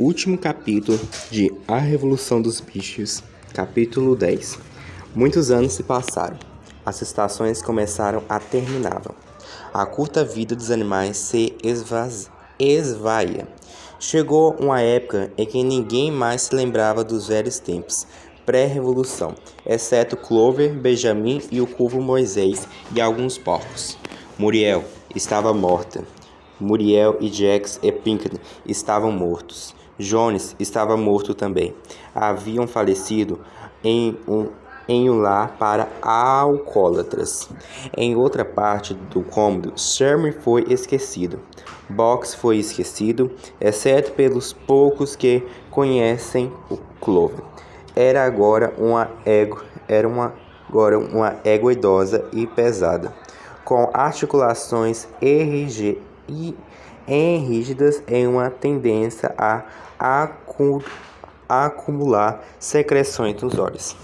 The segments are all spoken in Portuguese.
Último capítulo de A Revolução dos Bichos, capítulo 10. Muitos anos se passaram. As estações começaram a terminavam. A curta vida dos animais se esvaía. Chegou uma época em que ninguém mais se lembrava dos velhos tempos, pré-revolução, exceto Clover, Benjamin e o Corvo Moisés e alguns porcos. Muriel estava morta. Muriel e Jax e Pinkney estavam mortos. Jones estava morto também. Haviam falecido em um lar para alcoólatras. Em outra parte do cômodo, Sherman foi esquecido. Box foi esquecido, exceto pelos poucos que conhecem o Clover. Era agora uma égua idosa e pesada, com articulações rígidas e uma tendência a acumular secreções nos olhos.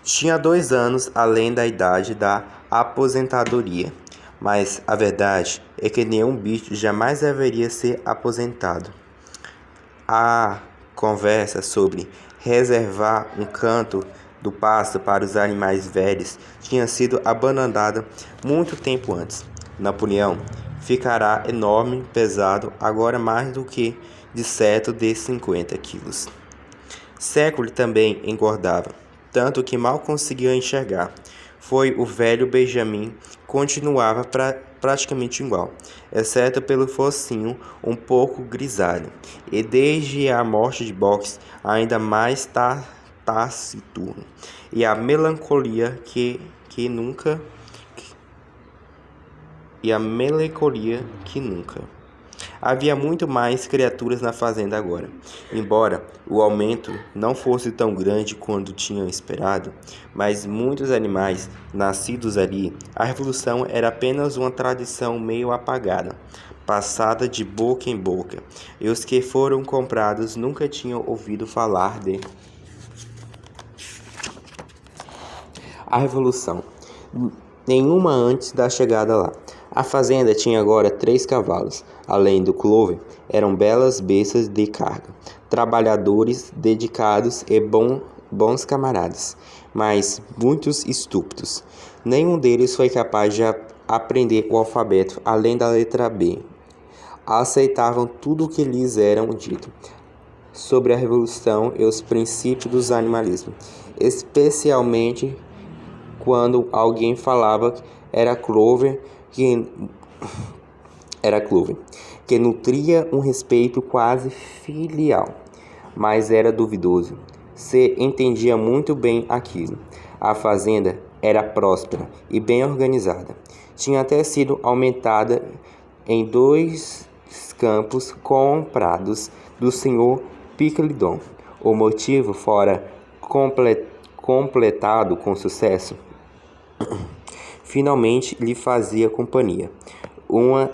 Tinha 2 anos além da idade da aposentadoria, mas a verdade é que nenhum bicho jamais deveria ser aposentado. A conversa sobre reservar um canto do pasto para os animais velhos tinha sido abandonada muito tempo antes. Napoleão ficará enorme, pesado, agora mais do que de certo de 50 quilos. Século também engordava, tanto que mal conseguia enxergar. Foi o velho Benjamin, continuava praticamente igual, exceto pelo focinho um pouco grisalho, e desde a morte de Box ainda mais taciturno, e a melancolia que nunca. Havia muito mais criaturas na fazenda agora. Embora o aumento não fosse tão grande quanto tinham esperado, mas muitos animais nascidos ali, a revolução era apenas uma tradição meio apagada, passada de boca em boca, e os que foram comprados nunca tinham ouvido falar de a revolução, nenhuma antes da chegada lá. A fazenda tinha agora 3 cavalos. Além do Clover, eram belas bestas de carga, trabalhadores dedicados e bons camaradas, mas muitos estúpidos. Nenhum deles foi capaz de aprender o alfabeto além da letra B. Aceitavam tudo o que lhes era dito sobre a revolução e os princípios do animalismo, especialmente quando alguém falava que era Clover, que nutria um respeito quase filial, mas era duvidoso se entendia muito bem aquilo. A fazenda era próspera e bem organizada. Tinha até sido aumentada em 2 campos comprados do Sr. Picklidon. O motivo fora completado com sucesso. Finalmente lhe fazia companhia uma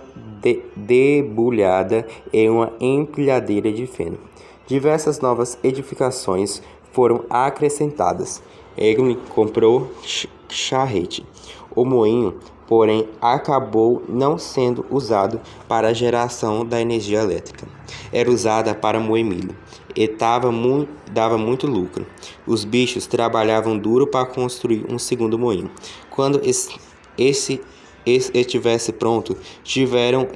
debulhada e uma empilhadeira de feno. Diversas novas edificações foram acrescentadas. Eglin comprou charrete. O moinho, porém, acabou não sendo usado para a geração da energia elétrica. Era usada para moer milho e dava muito lucro. Os bichos trabalhavam duro para construir um segundo moinho. Quando esse estivesse pronto, disseram.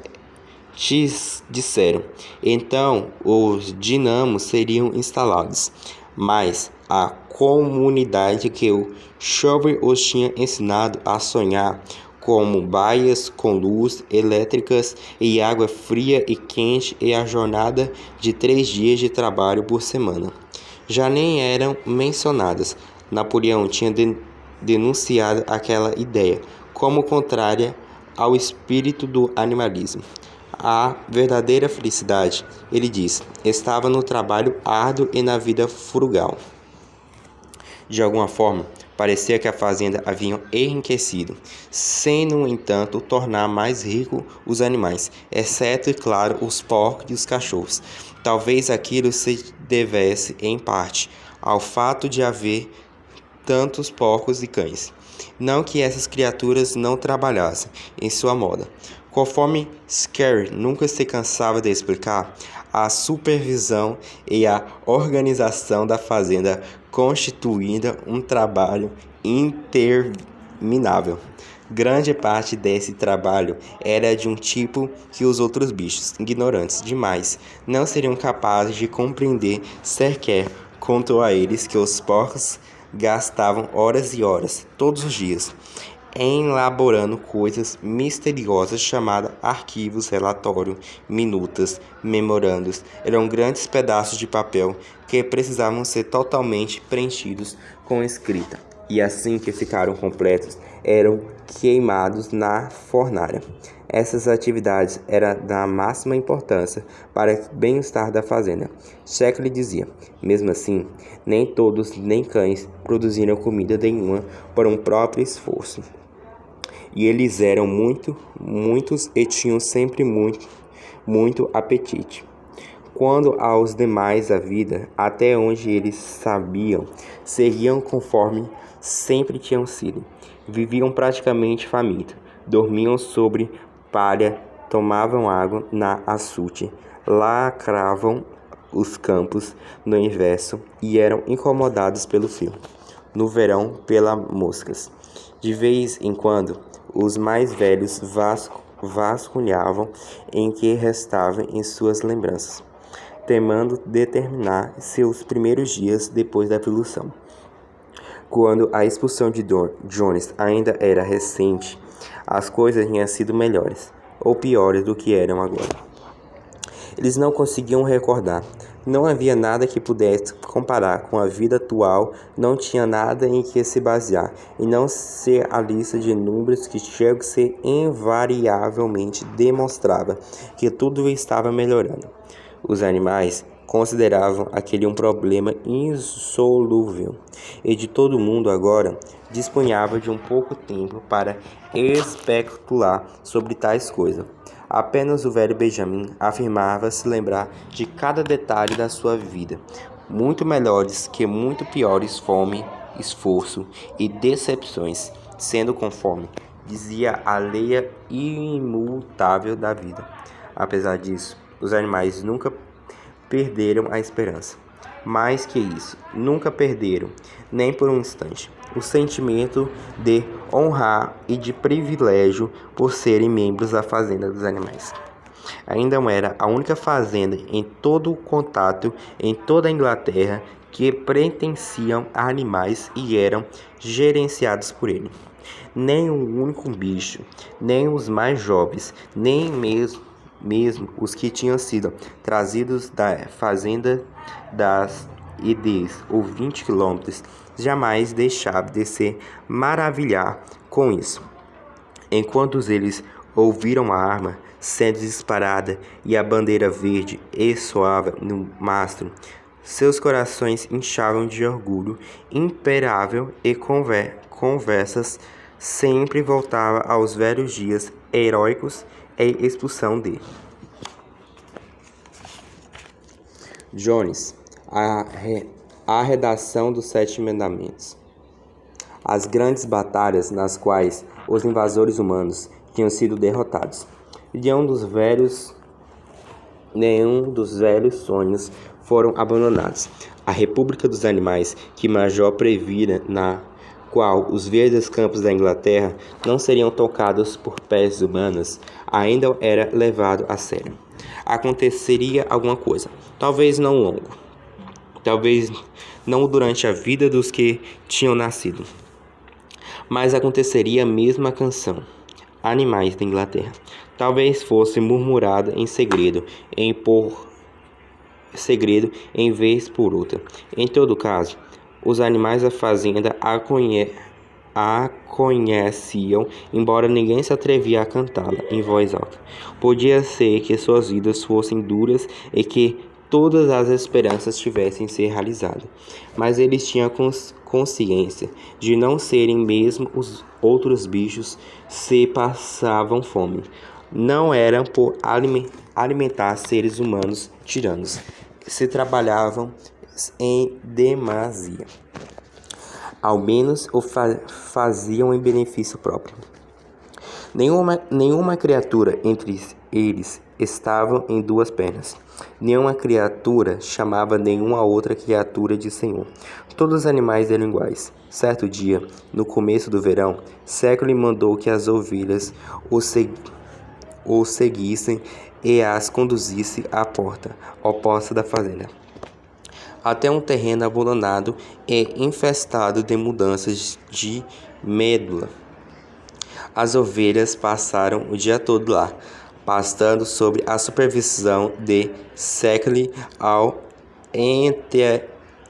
Então os dinamos seriam instalados. Mas a comunidade que o Shover os tinha ensinado a sonhar como baias com luz elétricas e água fria e quente e a jornada de 3 dias de trabalho por semana já nem eram mencionadas. Napoleão tinha denunciado aquela ideia como contrária ao espírito do animalismo. A verdadeira felicidade, ele diz, estava no trabalho árduo e na vida frugal. De alguma forma, parecia que a fazenda havia enriquecido, sem, no entanto, tornar mais ricos os animais, exceto, claro, os porcos e os cachorros. Talvez aquilo se devesse, em parte, ao fato de haver tantos porcos e cães. Não que essas criaturas não trabalhassem em sua moda. Conforme Scary nunca se cansava de explicar, a supervisão e a organização da fazenda constituía um trabalho interminável. Grande parte desse trabalho era de um tipo que os outros bichos, ignorantes demais, não seriam capazes de compreender sequer. Contou a eles que os porcos gastavam horas e horas, todos os dias, elaborando coisas misteriosas chamadas arquivos, relatório, minutas, memorandos. Eram grandes pedaços de papel que precisavam ser totalmente preenchidos com escrita. E assim que ficaram completos, eram queimados na fornalha. Essas atividades eram da máxima importância para o bem-estar da fazenda. Sheckley dizia, mesmo assim, nem todos nem cães produziram comida nenhuma por um próprio esforço. E eles eram muitos e tinham sempre muito apetite. Quando aos demais a vida, até onde eles sabiam, seguiam conforme sempre tinham sido. Viviam praticamente famintos, dormiam sobre palha, tomavam água na açude, lacravam os campos no inverno e eram incomodados pelo frio. No verão, pelas moscas. De vez em quando, os mais velhos vasculhavam em que restava em suas lembranças, temendo determinar seus primeiros dias depois da evolução. Quando a expulsão de Jones ainda era recente, as coisas tinham sido melhores ou piores do que eram agora. Eles não conseguiam recordar. Não havia nada que pudesse comparar com a vida atual, não tinha nada em que se basear, e não ser a lista de números que Shakespeare invariavelmente demonstrava que tudo estava melhorando. Os animais consideravam aquele um problema insolúvel, e de todo mundo agora dispunhava de um pouco tempo para especular sobre tais coisas. Apenas o velho Benjamin afirmava se lembrar de cada detalhe da sua vida, muito melhores que muito piores fome, esforço e decepções, sendo conforme dizia a lei imutável da vida. Apesar disso, os animais nunca perderam a esperança. Mais que isso, nunca perderam, nem por um instante, o sentimento de honra e de privilégio por serem membros da fazenda dos animais. Ainda era a única fazenda em todo o contato em toda a Inglaterra que pertenciam a animais e eram gerenciados por ele. Nem um único bicho, nem os mais jovens, nem mesmo os que tinham sido trazidos da fazenda das 10 ou 20 quilômetros, jamais deixavam de se maravilhar com isso. Enquanto eles ouviram a arma sendo disparada e a bandeira verde essoava no mastro, seus corações inchavam de orgulho imparável e conversas sempre voltavam aos velhos dias heróicos e expulsão de Jones, a redação dos 7 Mandamentos. As grandes batalhas nas quais os invasores humanos tinham sido derrotados. Nenhum dos velhos sonhos foram abandonados. A República dos Animais que Major previra, na qual os verdes campos da Inglaterra não seriam tocados por pés humanos, ainda era levado a sério. Aconteceria alguma coisa, talvez não longo, talvez não durante a vida dos que tinham nascido, mas aconteceria a mesma canção, Animais da Inglaterra. Talvez fosse murmurada em segredo, em vez por outra. Em todo caso, os animais da fazenda a conheciam, embora ninguém se atrevia a cantá-la em voz alta. Podia ser que suas vidas fossem duras e que todas as esperanças tivessem se realizado, mas eles tinham consciência de não serem mesmo os outros bichos se passavam fome. Não eram por alimentar seres humanos tiranos, se trabalhavam em demasia. Ao menos o faziam em benefício próprio. Nenhuma criatura entre eles estavam em duas pernas. Nenhuma criatura chamava nenhuma outra criatura de Senhor. Todos os animais eram iguais. Certo dia, no começo do verão, Século mandou que as ovelhas o seguissem e as conduzisse à porta oposta da fazenda, até um terreno abandonado e infestado de mudanças de medula. As ovelhas passaram o dia todo lá, pastando sob a supervisão de Século ao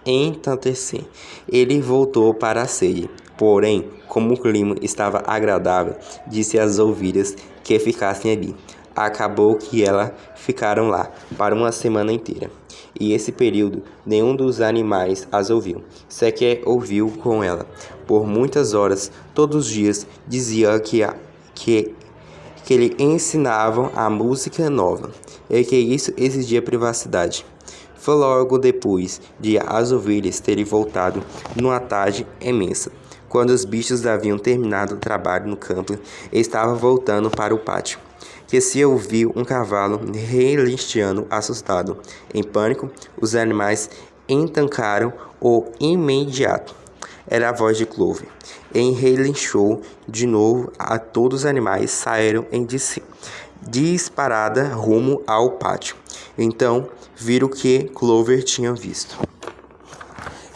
entardecer. Ele voltou para a sede. Porém, como o clima estava agradável, disse às ovelhas que ficassem ali. Acabou que elas ficaram lá para uma semana inteira. E esse período, nenhum dos animais as ouviu. Sequer ouviu com ela. Por muitas horas, todos os dias, dizia que lhe ensinavam a música nova, e que isso exigia privacidade. Foi logo depois de as ovelhas terem voltado numa tarde imensa, quando os bichos haviam terminado o trabalho no campo e estavam voltando para o pátio, que se ouviu um cavalo relinchando assustado. Em pânico, os animais entancaram o imediato. Era a voz de Clover. E relinchou de novo a todos os animais saíram em disparada rumo ao pátio. Então viram que Clover tinha visto.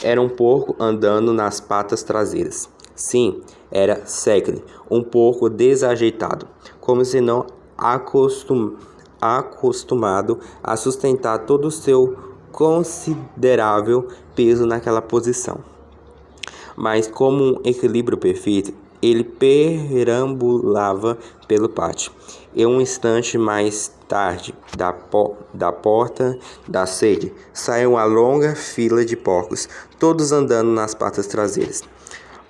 Era um porco andando nas patas traseiras. Sim, era Século, um porco desajeitado, como se não acostumado a sustentar todo o seu considerável peso naquela posição. Mas como um equilíbrio perfeito, ele perambulava pelo pátio. E um instante mais tarde, da porta da sede, saiu uma longa fila de porcos, todos andando nas patas traseiras.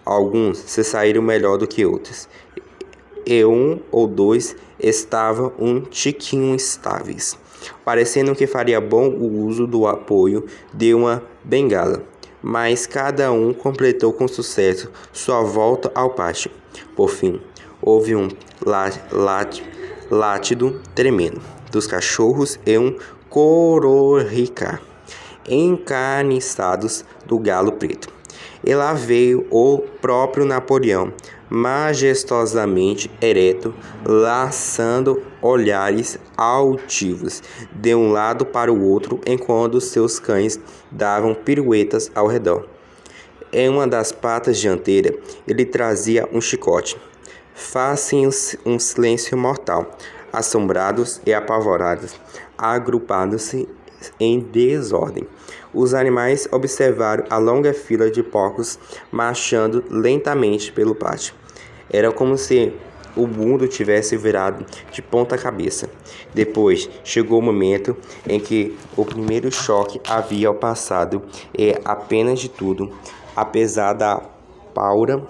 Alguns se saíram melhor do que outros, e um ou dois estavam um tiquinho estáveis, parecendo que faria bom o uso do apoio de uma bengala. Mas cada um completou com sucesso sua volta ao pátio. Por fim, houve um látido tremendo dos cachorros e um cororicar encarniçados do galo preto. E lá veio o próprio Napoleão, majestosamente ereto, laçando olhares altivos de um lado para o outro, enquanto seus cães davam piruetas ao redor. Em uma das patas dianteiras, ele trazia um chicote. Fazem um silêncio mortal, assombrados e apavorados, agrupados-se em desordem. Os animais observaram a longa fila de porcos marchando lentamente pelo pátio. Era como se o mundo tivesse virado de ponta cabeça. Depois chegou o momento em que o primeiro choque havia passado e, apenas de tudo, apesar da paura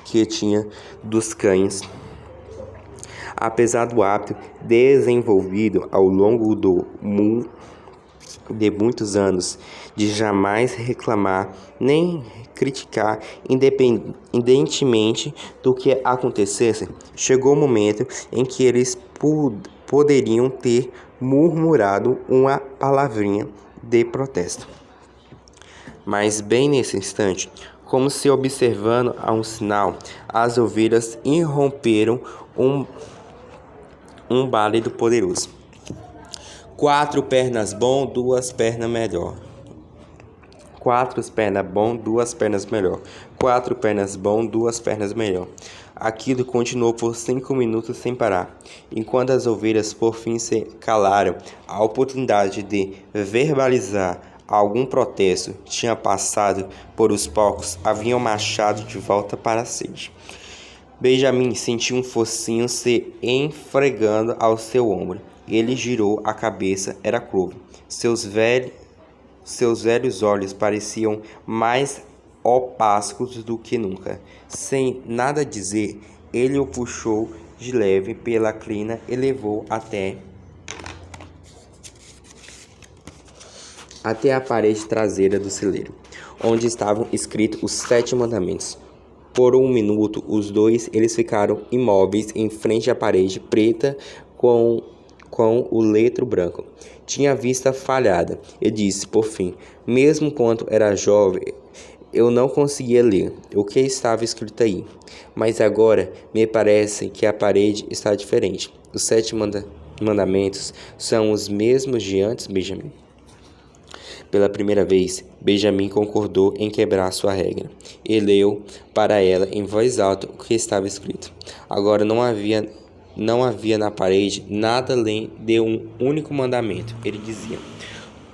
que tinha dos cães, apesar do hábito desenvolvido ao longo de muitos anos de jamais reclamar nem criticar, independentemente do que acontecesse, chegou o momento em que eles poderiam ter murmurado uma palavrinha de protesto. Mas bem nesse instante, como se observando a um sinal, as ovelhas irromperam um bálido poderoso. 4 pernas bom, 2 pernas melhor. 4 pernas bom, 2 pernas melhor. 4 pernas bom, 2 pernas melhor. Aquilo continuou por 5 minutos sem parar. Enquanto as ovelhas por fim se calaram, a oportunidade de verbalizar algum protesto tinha passado por os porcos, haviam marchado de volta para a sede. Benjamin sentiu um focinho se esfregando ao seu ombro. Ele girou a cabeça, era Clover. Seus velhos olhos pareciam mais opacos do que nunca. Sem nada dizer, ele o puxou de leve pela crina e levou até a parede traseira do celeiro, onde estavam escritos os 7 mandamentos. Por um minuto, os dois eles ficaram imóveis em frente à parede preta com com o letro branco. Tinha a vista falhada e disse, por fim, mesmo quando era jovem, eu não conseguia ler o que estava escrito aí, mas agora me parece que a parede está diferente. Os 7 mandamentos são os mesmos de antes, Benjamin? Pela primeira vez, Benjamin concordou em quebrar sua regra e leu para ela em voz alta o que estava escrito. Agora não havia na parede nada além de um único mandamento. Ele dizia: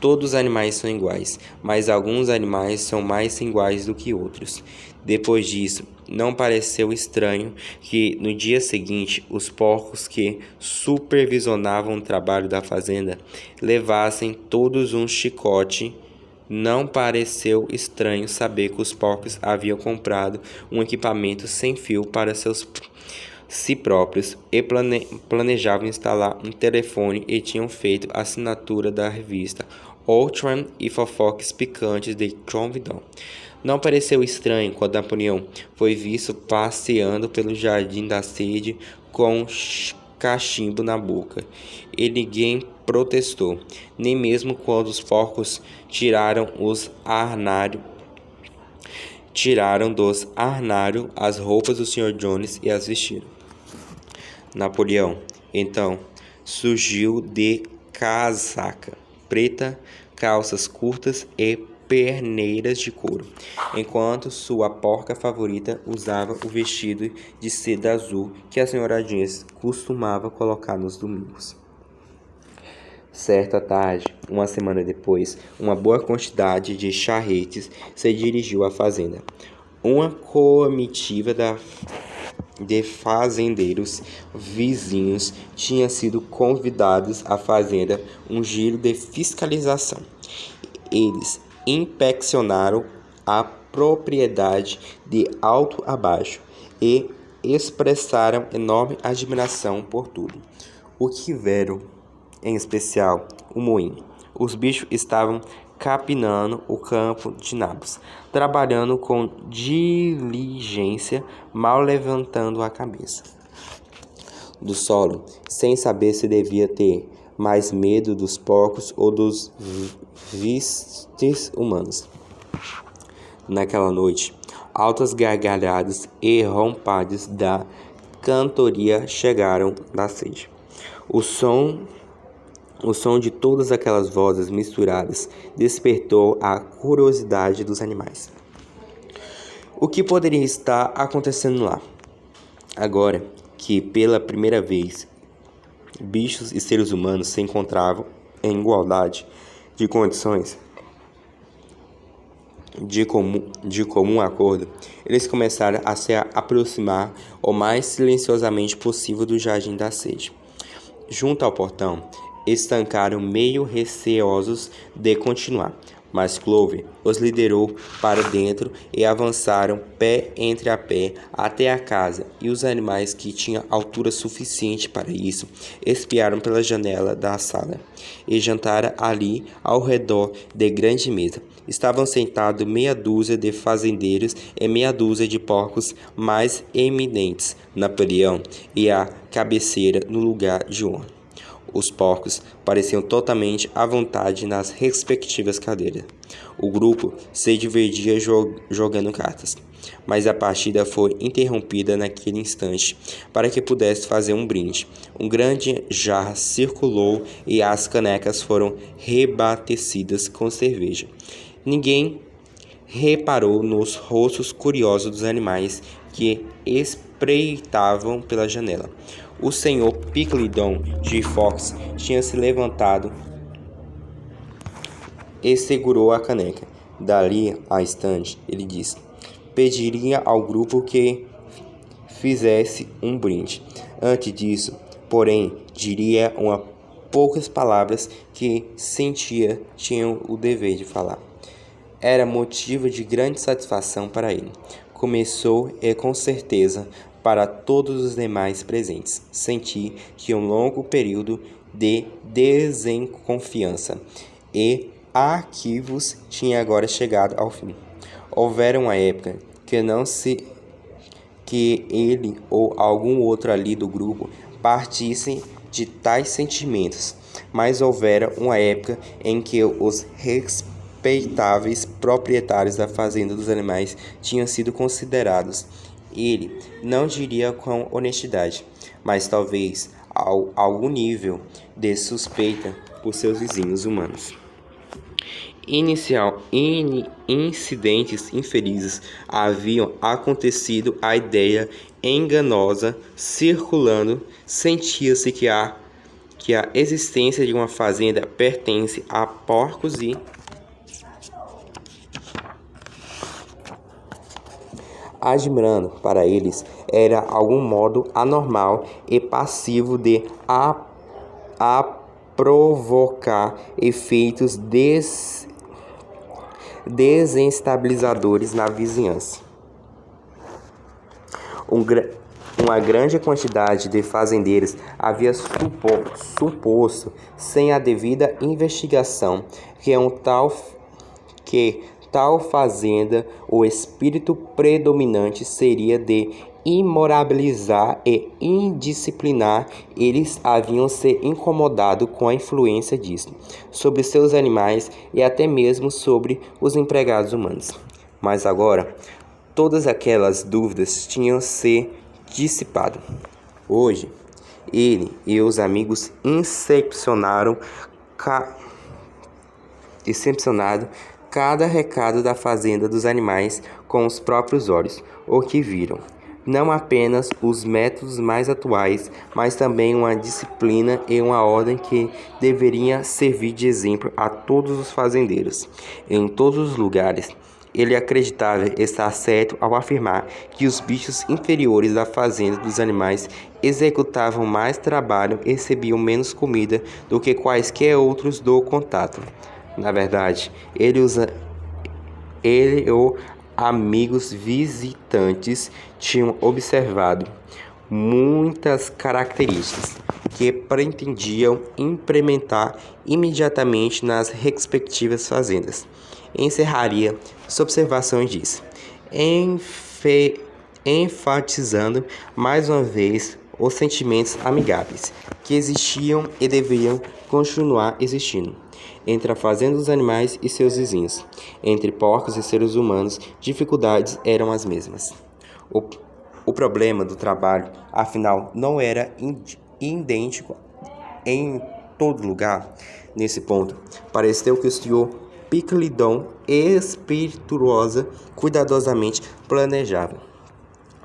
todos os animais são iguais, mas alguns animais são mais iguais do que outros. Depois disso, não pareceu estranho que, no dia seguinte, os porcos que supervisionavam o trabalho da fazenda levassem todos um chicote. Não pareceu estranho saber que os porcos haviam comprado um equipamento sem fio para si próprios e planejavam instalar um telefone e tinham feito a assinatura da revista Outram e Fofocas Picantes de Trombidon. Não pareceu estranho quando Napoleão foi visto passeando pelo Jardim da Sede com um cachimbo na boca, e ninguém protestou, nem mesmo quando os porcos tiraram dos armários as roupas do Sr. Jones e as vestiram. Napoleão, então, surgiu de casaca preta, calças curtas e perneiras de couro, enquanto sua porca favorita usava o vestido de seda azul que a Sra. Jones costumava colocar nos domingos. Certa tarde, uma semana depois, uma boa quantidade de charretes se dirigiu à fazenda. Uma comitiva de fazendeiros vizinhos tinha sido convidados à fazenda um giro de fiscalização. Eles inspecionaram a propriedade de alto a baixo e expressaram enorme admiração por tudo o que viram, em especial o moinho. Os bichos estavam capinando o campo de nabos, trabalhando com diligência, mal levantando a cabeça do solo, sem saber se devia ter mais medo dos porcos ou dos vistes humanos. Naquela noite, altas gargalhadas e rompadas da cantoria chegaram da sede. O som de todas aquelas vozes misturadas despertou a curiosidade dos animais. O que poderia estar acontecendo lá? Agora que, pela primeira vez, bichos e seres humanos se encontravam em igualdade de condições de comum acordo, eles começaram a se aproximar o mais silenciosamente possível do Jardim da Sede. Junto ao portão, estancaram meio receosos de continuar, mas Clover os liderou para dentro e avançaram pé entre a pé até a casa, e os animais que tinham altura suficiente para isso espiaram pela janela da sala e jantaram ali ao redor de grande mesa. Estavam sentados meia dúzia de fazendeiros e meia dúzia de porcos mais eminentes, Napoleão e a cabeceira no lugar de honra. Os porcos pareciam totalmente à vontade nas respectivas cadeiras. O grupo se divertia jogando cartas, mas a partida foi interrompida naquele instante para que pudesse fazer um brinde. Um grande jarro circulou e as canecas foram reabastecidas com cerveja. Ninguém reparou nos rostos curiosos dos animais que espreitavam pela janela. O senhor Picklidon de Fox tinha se levantado e segurou a caneca. Dali a instante, ele disse: pediria ao grupo que fizesse um brinde. Antes disso, porém, diria poucas palavras que sentia tinham o dever de falar. Era motivo de grande satisfação para ele. Começou e, com certeza, para todos os demais presentes. Senti que um longo período de desconfiança e arquivos tinha agora chegado ao fim. Houvera uma época que ele ou algum outro ali do grupo partissem de tais sentimentos, mas houvera uma época em que os respeitáveis proprietários da fazenda dos animais tinham sido considerados, ele não diria com honestidade, mas talvez algum nível de suspeita por seus vizinhos humanos. Incidentes infelizes haviam acontecido, a ideia enganosa circulando, sentia-se que a existência de uma fazenda pertence a porcos e admirando para eles era algum modo anormal e passivo de provocar efeitos desestabilizadores na vizinhança. Uma grande quantidade de fazendeiros havia suposto, sem a devida investigação, que tal fazenda, o espírito predominante seria de imoralizar e indisciplinar. Eles haviam se incomodado com a influência disso sobre seus animais e até mesmo sobre os empregados humanos. Mas agora, todas aquelas dúvidas tinham se dissipado. Hoje, ele e os amigos inspeccionaram cada recado da fazenda dos animais com os próprios olhos, o que viram não apenas os métodos mais atuais, mas também uma disciplina e uma ordem que deveria servir de exemplo a todos os fazendeiros. Em todos os lugares, ele acreditava estar certo ao afirmar que os bichos inferiores da fazenda dos animais executavam mais trabalho e recebiam menos comida do que quaisquer outros do contato. Na verdade, ele e os amigos visitantes tinham observado muitas características que pretendiam implementar imediatamente nas respectivas fazendas. Encerraria suas observações disso, enfatizando mais uma vez os sentimentos amigáveis que existiam e deveriam continuar existindo entre a fazenda dos animais e seus vizinhos. Entre porcos e seres humanos, dificuldades eram as mesmas. O problema do trabalho, afinal, não era idêntico em todo lugar. Nesse ponto, pareceu que o Sr. Picklidon, espirituosa, cuidadosamente planejava.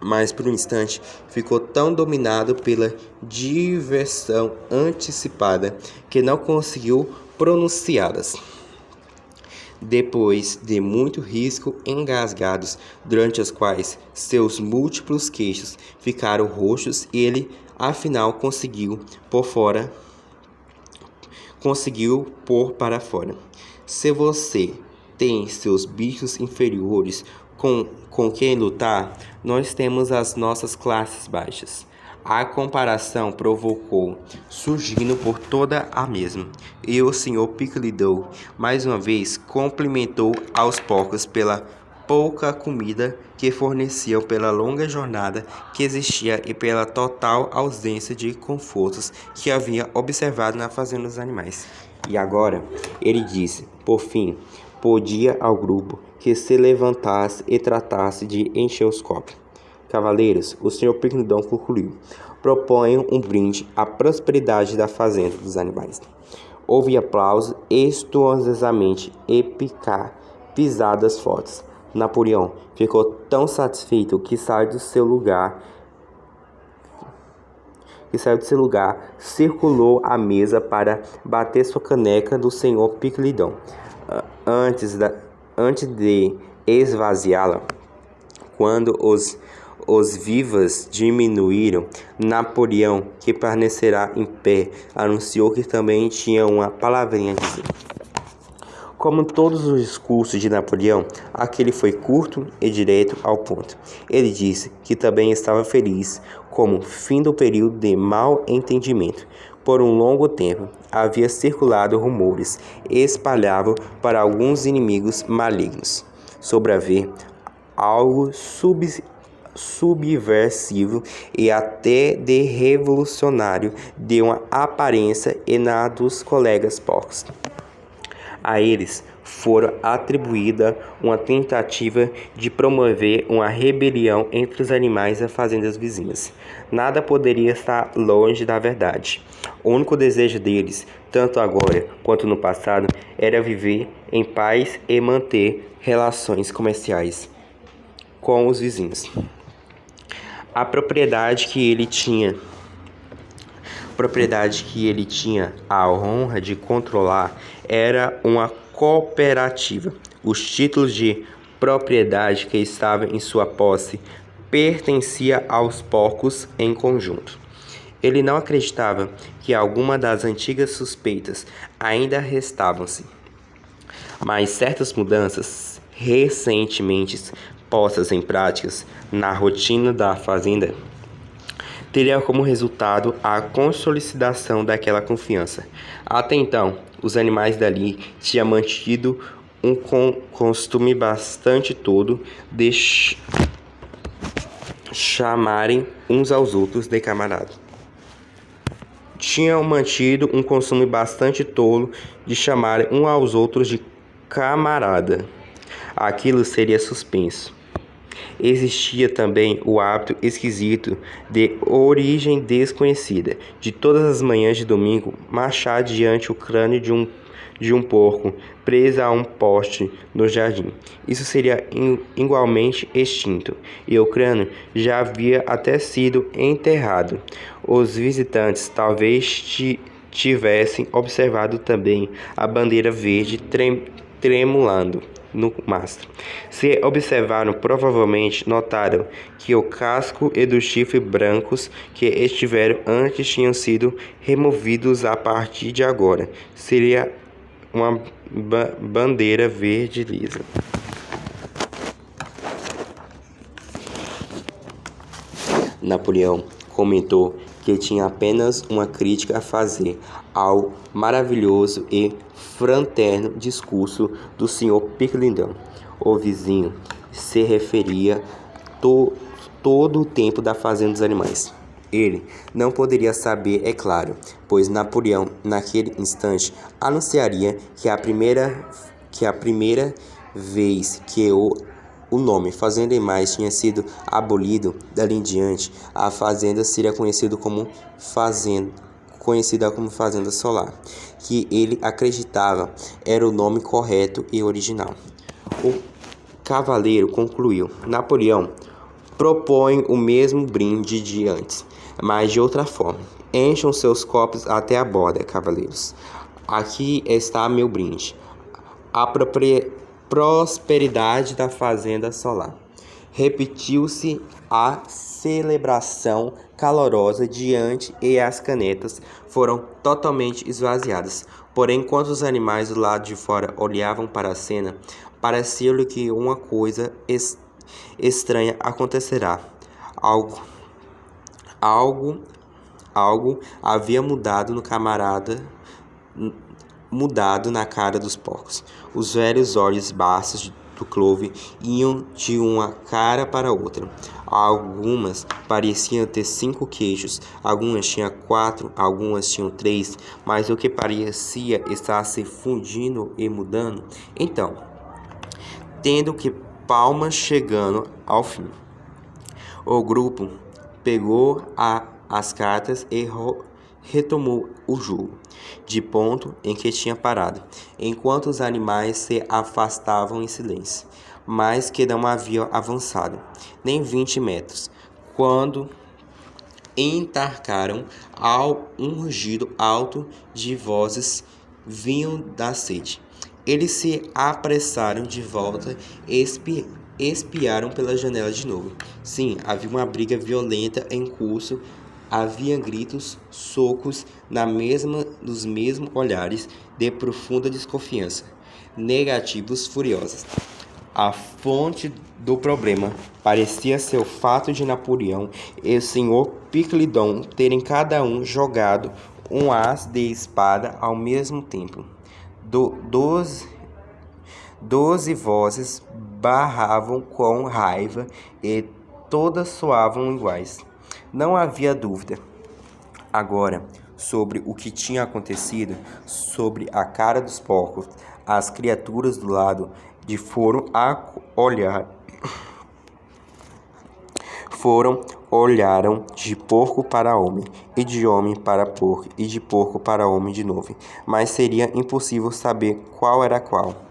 Mas por um instante ficou tão dominado pela diversão antecipada que não conseguiu pronunciá-las. Depois de muito risco, engasgados, durante os quais seus múltiplos queixos ficaram roxos, ele afinal conseguiu pôr para fora. Se você tem seus bichos inferiores com quem lutar, nós temos as nossas classes baixas. A comparação provocou, surgindo por toda a mesma, e o Sr. Picklidon mais uma vez cumprimentou aos porcos pela pouca comida que forneciam, pela longa jornada que existia e pela total ausência de confortos que havia observado na fazenda dos animais. E agora, ele disse, por fim, podia ao grupo que se levantasse e tratasse de encher os copos. Cavaleiros, o Sr. Picklidon concluiu, proponho um brinde à prosperidade da fazenda dos animais. Houve aplausos estuosamente e pisadas fortes. Napoleão ficou tão satisfeito que saiu do seu lugar, circulou a mesa para bater sua caneca do Sr. Picklidon. Antes de esvaziá-la, quando os vivas diminuíram, Napoleão, que permanecerá em pé, anunciou que também tinha uma palavrinha a dizer. Como todos os discursos de Napoleão, aquele foi curto e direto ao ponto. Ele disse que também estava feliz, como fim do período de mal entendimento. Por um longo tempo, havia circulado rumores e espalhavam para alguns inimigos malignos sobre haver algo subversivo e até de revolucionário de uma aparência e na dos colegas porcos. A eles fora atribuída uma tentativa de promover uma rebelião entre os animais e as fazendas vizinhas. Nada poderia estar longe da verdade. O único desejo deles, tanto agora quanto no passado, era viver em paz e manter relações comerciais com os vizinhos. A propriedade que ele tinha a honra de controlar era uma cooperativa. Os títulos de propriedade que estavam em sua posse pertenciam aos porcos em conjunto. Ele não acreditava que alguma das antigas suspeitas ainda restavam-se, mas certas mudanças recentemente postas em práticas na rotina da fazenda teria como resultado a consolidação daquela confiança. Até então, os animais dali tinham mantido um costume bastante todo de chamarem uns aos outros de camarada. Tinham mantido um costume bastante tolo de chamarem uns aos outros de camarada. Aquilo seria suspenso. Existia também o hábito esquisito, de origem desconhecida, de todas as manhãs de domingo marchar diante o crânio de um porco preso a um poste no jardim. Isso seria igualmente extinto, e o crânio já havia até sido enterrado. Os visitantes talvez tivessem observado também a bandeira verde tremulando no mastro. Se observaram, provavelmente notaram que o casco e dos chifres brancos que estiveram antes tinham sido removidos a partir de agora. Seria uma bandeira verde lisa. Napoleão comentou que tinha apenas uma crítica a fazer ao maravilhoso e fraterno discurso do Sr. Picklington. O vizinho se referia todo o tempo da fazenda dos animais. Ele não poderia saber, é claro, pois Napoleão, naquele instante, anunciaria que a primeira vez que o nome Fazenda Animais tinha sido abolido, dali em diante, a fazenda seria conhecida como Fazenda Solar, que ele acreditava era o nome correto e original. O cavaleiro concluiu: Napoleão propõe o mesmo brinde de antes, mas de outra forma. Encham seus copos até a borda, cavaleiros. Aqui está meu brinde. A prosperidade da Fazenda Solar. Repetiu-se a celebração calorosa diante e as canetas foram totalmente esvaziadas. Porém, enquanto os animais do lado de fora olhavam para a cena, parecia-lhe que uma coisa estranha acontecerá. Algo havia mudado na cara dos porcos. Os velhos olhos baços do Clove iam de uma cara para outra. Algumas pareciam ter 5 queixos, algumas tinham 4, algumas tinham 3, mas o que parecia estar se fundindo e mudando. Então, tendo que palmas chegando ao fim, o grupo pegou as cartas e retomou o jogo, de ponto em que tinha parado, enquanto os animais se afastavam em silêncio, mas que não haviam avançado nem 20 metros, quando entarcaram um rugido alto de vozes vinham da sede. Eles se apressaram de volta e espiaram pela janela de novo. Sim, havia uma briga violenta em curso. Havia gritos, socos, nos mesmos olhares de profunda desconfiança, negativos furiosos. A fonte do problema parecia ser o fato de Napoleão e o Sr. Picklington terem cada um jogado um as de espada ao mesmo tempo. 12 vozes barravam com raiva e todas soavam iguais. Não havia dúvida agora sobre o que tinha acontecido. Sobre a cara dos porcos, as criaturas do lado de olharam de porco para homem, e de homem para porco, e de porco para homem de novo. Mas seria impossível saber qual era qual.